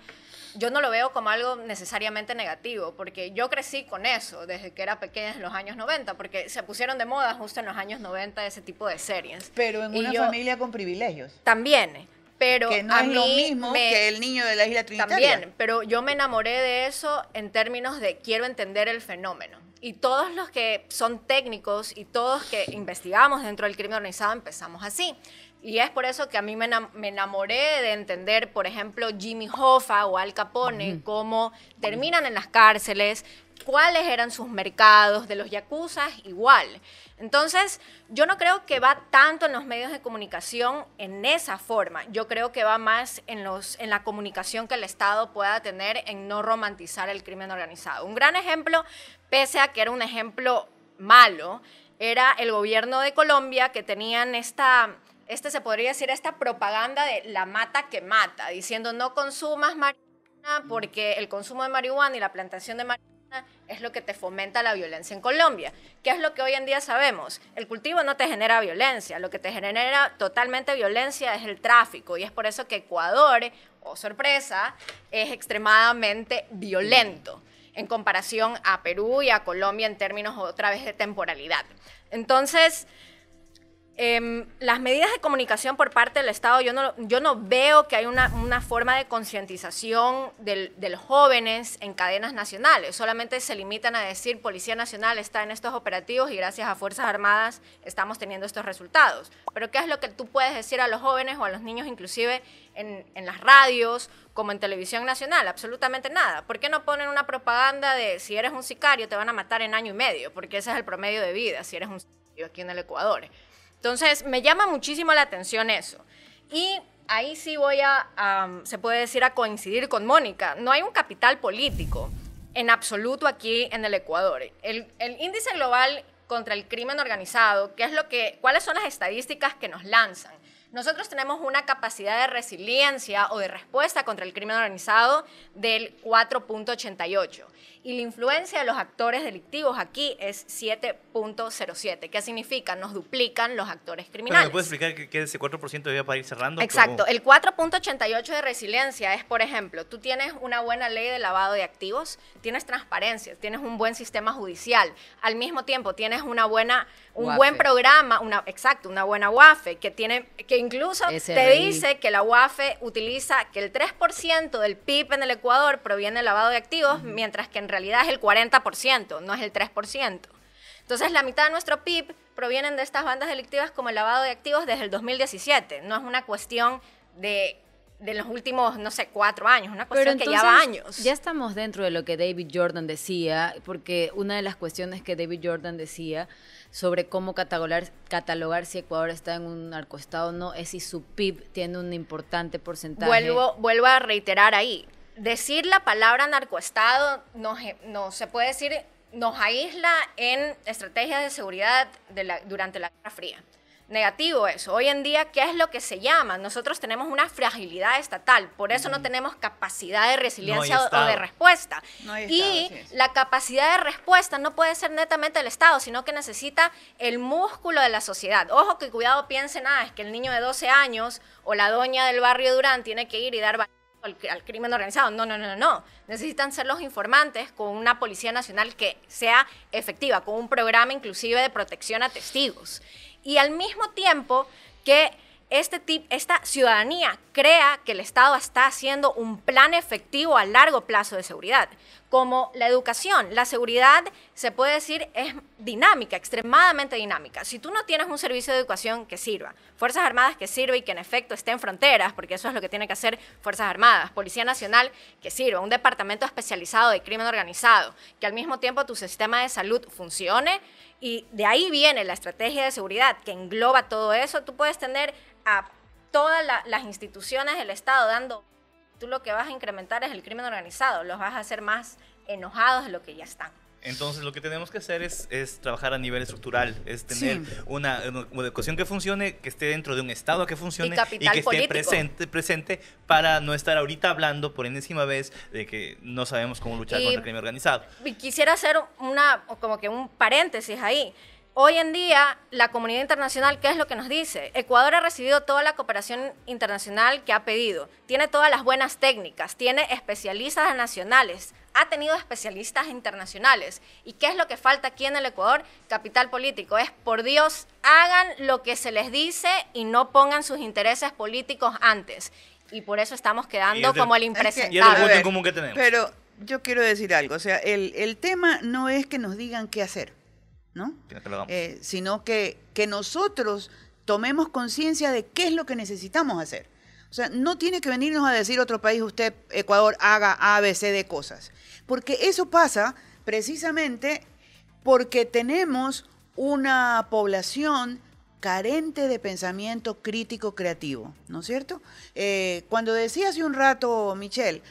yo no lo veo como algo necesariamente negativo, porque yo crecí con eso desde que era pequeña en los años 90, porque se pusieron de moda justo en los años 90 ese tipo de series. Pero en una familia con privilegios. También, pero que no es lo mismo que el niño de la Isla Trinitaria. También, pero yo me enamoré de eso en términos de quiero entender el fenómeno. Y todos los que son técnicos y todos que investigamos dentro del crimen organizado empezamos así. Y es por eso que a mí me enamoré de entender, por ejemplo, Jimmy Hoffa o Al Capone, cómo terminan en las cárceles, cuáles eran sus mercados, de los yakuzas igual. Entonces, yo no creo que va tanto en los medios de comunicación en esa forma. Yo creo que va más en la comunicación que el Estado pueda tener en no romantizar el crimen organizado. Un gran ejemplo, pese a que era un ejemplo malo, era el gobierno de Colombia, que tenían se podría decir, esta propaganda de la mata que mata, diciendo no consumas marihuana porque el consumo de marihuana y la plantación de marihuana es lo que te fomenta la violencia en Colombia. ¿Qué es lo que hoy en día sabemos? El cultivo no te genera violencia, lo que te genera totalmente violencia es el tráfico, y es por eso que Ecuador, oh sorpresa, es extremadamente violento en comparación a Perú y a Colombia en términos otra vez de temporalidad. Entonces, las medidas de comunicación por parte del Estado, yo no veo que hay una forma de concientización de los jóvenes en cadenas nacionales. Solamente se limitan a decir Policía Nacional está en estos operativos y gracias a Fuerzas Armadas estamos teniendo estos resultados. Pero ¿qué es lo que tú puedes decir a los jóvenes o a los niños inclusive en las radios como en televisión nacional? Absolutamente nada. ¿Por qué no ponen una propaganda de si eres un sicario te van a matar en año y medio? Porque ese es el promedio de vida si eres un sicario aquí en el Ecuador. Entonces, me llama muchísimo la atención eso. Y ahí sí voy se puede decir, a coincidir con Mónica. No hay un capital político. en absoluto aquí en el Ecuador. El índice global contra el crimen organizado, ¿cuáles son las estadísticas que nos lanzan? Nosotros tenemos una capacidad de resiliencia o de respuesta contra el crimen organizado del 4.88 y la influencia de los actores delictivos aquí es 7.07. ¿Qué significa? Nos duplican los actores criminales. ¿Me puedes explicar qué ese 4% debía para ir cerrando? Exacto. El 4.88 de resiliencia es, por ejemplo, tú tienes una buena ley de lavado de activos, tienes transparencia, tienes un buen sistema judicial, al mismo tiempo tienes un buen programa, una buena UAFE, que incluso te dice que la UAFE utiliza que el 3% del PIB en el Ecuador proviene del lavado de activos, mientras que en realidad es el 40%, no es el 3%. Entonces, la mitad de nuestro PIB provienen de estas bandas delictivas como el lavado de activos desde el 2017. No es una cuestión de los últimos, 4 años, una cuestión que lleva años. Ya estamos dentro de lo que David Jordan decía, porque una de las cuestiones que David Jordan decía sobre cómo catalogar si Ecuador está en un narcoestado o no, es si su PIB tiene un importante porcentaje. Vuelvo a reiterar ahí. Decir la palabra narcoestado no se puede decir, nos aísla en estrategias de seguridad durante la Guerra Fría. Negativo eso. Hoy en día, ¿qué es lo que se llama? Nosotros tenemos una fragilidad estatal, por eso no tenemos capacidad de resiliencia o de respuesta. La capacidad de respuesta no puede ser netamente del Estado, sino que necesita el músculo de la sociedad. Ojo, que cuidado, piensen, es que el niño de 12 años o la doña del barrio Durán tiene que ir y dar al crimen organizado. No. Necesitan ser los informantes con una Policía Nacional que sea efectiva, con un programa inclusive de protección a testigos. Y al mismo tiempo que esta ciudadanía crea que el Estado está haciendo un plan efectivo a largo plazo de seguridad. Como la educación, la seguridad, se puede decir, es dinámica, extremadamente dinámica. Si tú no tienes un servicio de educación que sirva, Fuerzas Armadas que sirva y que en efecto esté en fronteras, porque eso es lo que tiene que hacer Fuerzas Armadas, Policía Nacional que sirva, un departamento especializado de crimen organizado, que al mismo tiempo tu sistema de salud funcione, y de ahí viene la estrategia de seguridad que engloba todo eso. Tú puedes tener a todas las instituciones del Estado dando, tú lo que vas a incrementar es el crimen organizado, los vas a hacer más enojados de lo que ya están. Entonces, lo que tenemos que hacer es trabajar a nivel estructural, es tener una educación que funcione, que esté dentro de un Estado que funcione y que esté presente para no estar ahorita hablando por enésima vez de que no sabemos cómo luchar contra el crimen organizado. Y quisiera hacer un paréntesis ahí. Hoy en día, la comunidad internacional, ¿qué es lo que nos dice? Ecuador ha recibido toda la cooperación internacional que ha pedido, tiene todas las buenas técnicas, tiene especialistas nacionales, ha tenido especialistas internacionales. ¿Y qué es lo que falta aquí en el Ecuador? Capital político. Es, por Dios, hagan lo que se les dice y no pongan sus intereses políticos antes. Y por eso estamos quedando como el impresentable. Y es el punto en común que tenemos. Pero yo quiero decir algo, o sea, el tema no es que nos digan qué hacer, ¿no? Sino que nosotros tomemos conciencia de qué es lo que necesitamos hacer. O sea, no tiene que venirnos a decir otro país, usted, Ecuador, haga A, B, C de cosas. Porque eso pasa precisamente porque tenemos una población carente de pensamiento crítico creativo, ¿no es cierto? Cuando decía hace un rato, Michelle,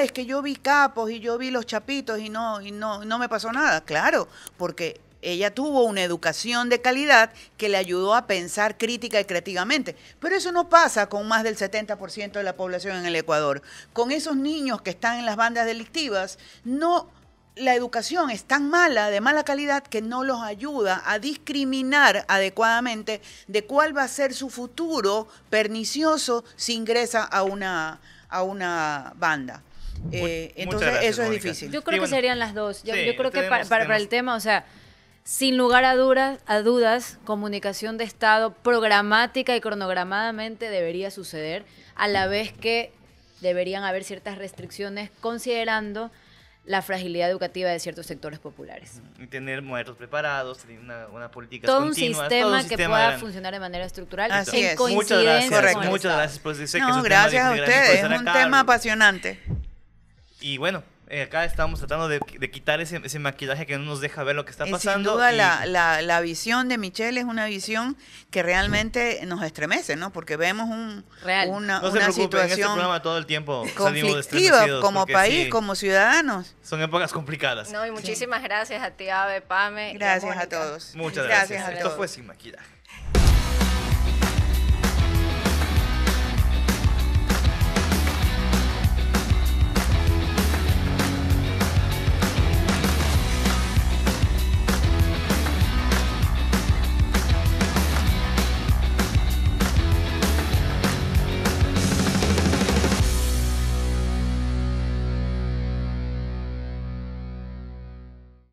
es que yo vi capos y yo vi los chapitos y no me pasó nada. Claro, porque ella tuvo una educación de calidad que le ayudó a pensar crítica y creativamente. Pero eso no pasa con más del 70% de la población en el Ecuador. Con esos niños que están en las bandas delictivas, la educación es tan mala, de mala calidad, que no los ayuda a discriminar adecuadamente de cuál va a ser su futuro pernicioso si ingresa a una banda. Entonces, gracias, eso es Mónica. difícil. Yo creo que serían las dos. Yo creo que tenemos- para el tema, o sea, sin lugar a dudas, comunicación de Estado programática y cronogramadamente debería suceder, a la vez que deberían haber ciertas restricciones considerando la fragilidad educativa de ciertos sectores populares. Y tener muertos preparados, tener una política Todo un continua, sistema que pueda grande. funcionar de manera estructural Así en es. coincidencia Muchas gracias, con el muchas Estado. gracias. Pues sé que es un No, gracias tema a difícil, gracias por ustedes, es estar un acá. tema apasionante. Y bueno, acá estamos tratando de quitar ese maquillaje que no nos deja ver lo que está pasando. Sin duda, la visión de Michelle es una visión que realmente nos estremece, ¿no? Porque vemos No se una preocupen, en este situación programa todo el tiempo salimos conflictiva estremecidos como porque país, sí, como ciudadanos. son épocas complicadas. No, y muchísimas gracias a ti, Ave, Pame. y a Gracias a Mónica. todos. Muchas gracias. a Esto todos. fue Sin Maquillaje.